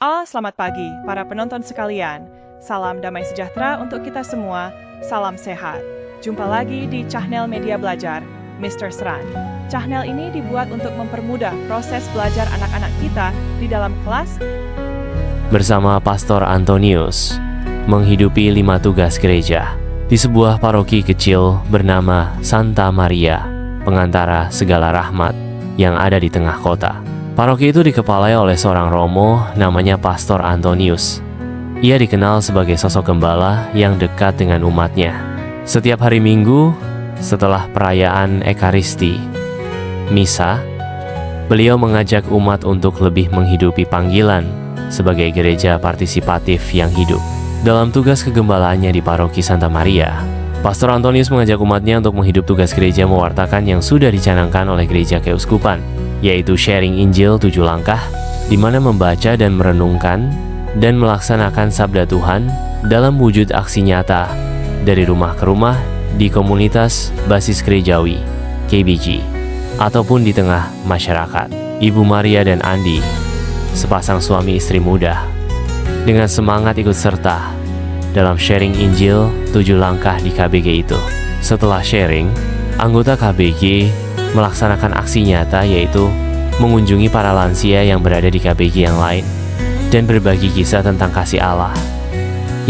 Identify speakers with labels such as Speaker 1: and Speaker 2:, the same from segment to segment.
Speaker 1: Selamat pagi para penonton sekalian. Salam damai sejahtera untuk kita semua. Salam sehat. Jumpa lagi di channel Media Belajar, Mr. Seran. Channel ini dibuat untuk mempermudah proses belajar anak-anak kita di dalam kelas.
Speaker 2: Bersama Pastor Antonius, menghidupi 5 tugas gereja di sebuah paroki kecil bernama Santa Maria, pengantara segala rahmat yang ada di tengah kota. Paroki itu dikepalai oleh seorang romo namanya Pastor Antonius. Ia dikenal sebagai sosok gembala yang dekat dengan umatnya. Setiap hari Minggu, setelah perayaan Ekaristi, Misa, beliau mengajak umat untuk lebih menghidupi panggilan sebagai gereja partisipatif yang hidup. Dalam tugas kegembalaannya di Paroki Santa Maria, Pastor Antonius mengajak umatnya untuk menghidup tugas gereja mewartakan yang sudah dicanangkan oleh gereja keuskupan, yaitu sharing Injil 7 langkah, di mana membaca dan merenungkan dan melaksanakan sabda Tuhan dalam wujud aksi nyata dari rumah ke rumah di komunitas basis gerejawi KBG ataupun di tengah masyarakat. Ibu Maria dan Andi, sepasang suami istri muda, dengan semangat ikut serta dalam sharing Injil 7 langkah di KBG itu. Setelah sharing, anggota KBG melaksanakan aksi nyata, yaitu mengunjungi para lansia yang berada di KBG yang lain dan berbagi kisah tentang kasih Allah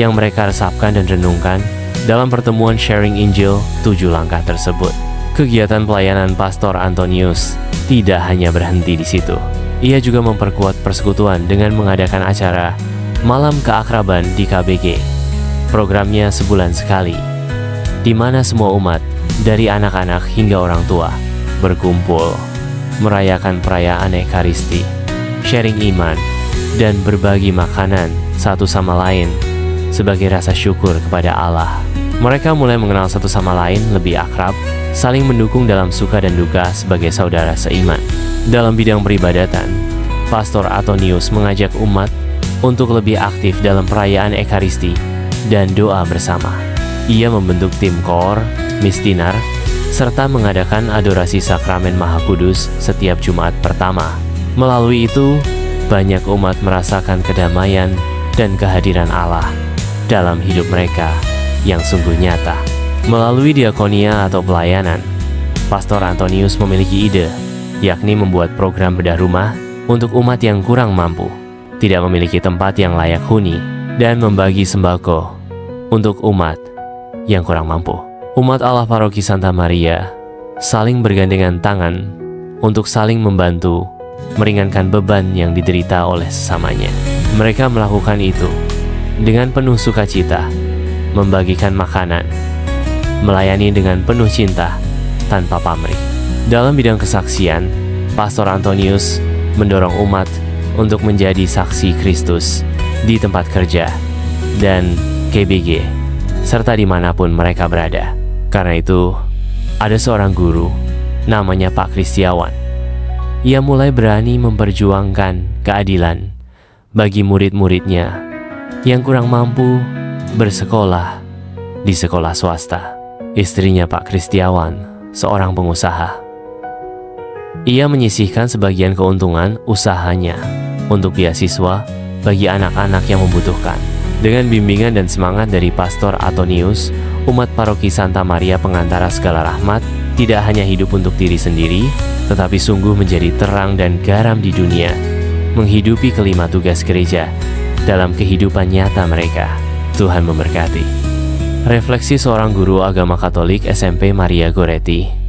Speaker 2: yang mereka resapkan dan renungkan dalam pertemuan sharing Injil 7 langkah tersebut. Kegiatan pelayanan Pastor Antonius tidak hanya berhenti di situ. Ia juga memperkuat persekutuan dengan mengadakan acara Malam Keakraban di KBG. Programnya sebulan sekali, di mana semua umat dari anak-anak hingga orang tua berkumpul, merayakan perayaan Ekaristi, sharing iman, dan berbagi makanan satu sama lain sebagai rasa syukur kepada Allah. Mereka mulai mengenal satu sama lain lebih akrab, saling mendukung dalam suka dan duka sebagai saudara seiman. Dalam bidang peribadatan, Pastor Antonius mengajak umat untuk lebih aktif dalam perayaan Ekaristi dan doa bersama. Ia membentuk tim KOR, Mistinar, serta mengadakan adorasi sakramen Maha Kudus setiap Jumat pertama. Melalui itu, banyak umat merasakan kedamaian dan kehadiran Allah dalam hidup mereka yang sungguh nyata. Melalui diakonia atau pelayanan, Pastor Antonius memiliki ide, yakni membuat program bedah rumah untuk umat yang kurang mampu, tidak memiliki tempat yang layak huni, dan membagi sembako untuk umat yang kurang mampu. Umat Allah Paroki Santa Maria saling bergandengan tangan untuk saling membantu meringankan beban yang diderita oleh sesamanya. Mereka melakukan itu dengan penuh sukacita, membagikan makanan, melayani dengan penuh cinta tanpa pamrih. Dalam bidang kesaksian, Pastor Antonius mendorong umat untuk menjadi saksi Kristus di tempat kerja dan KBG, serta dimanapun mereka berada. Karena itu, ada seorang guru, namanya Pak Kristiawan. Ia mulai berani memperjuangkan keadilan bagi murid-muridnya yang kurang mampu bersekolah di sekolah swasta. Istrinya Pak Kristiawan, seorang pengusaha. Ia menyisihkan sebagian keuntungan usahanya untuk beasiswa bagi anak-anak yang membutuhkan. Dengan bimbingan dan semangat dari Pastor Antonius, umat Paroki Santa Maria Pengantara Segala Rahmat tidak hanya hidup untuk diri sendiri, tetapi sungguh menjadi terang dan garam di dunia, menghidupi kelima tugas gereja dalam kehidupan nyata mereka. Tuhan memberkati. Refleksi seorang guru agama Katolik SMP Maria Goretti.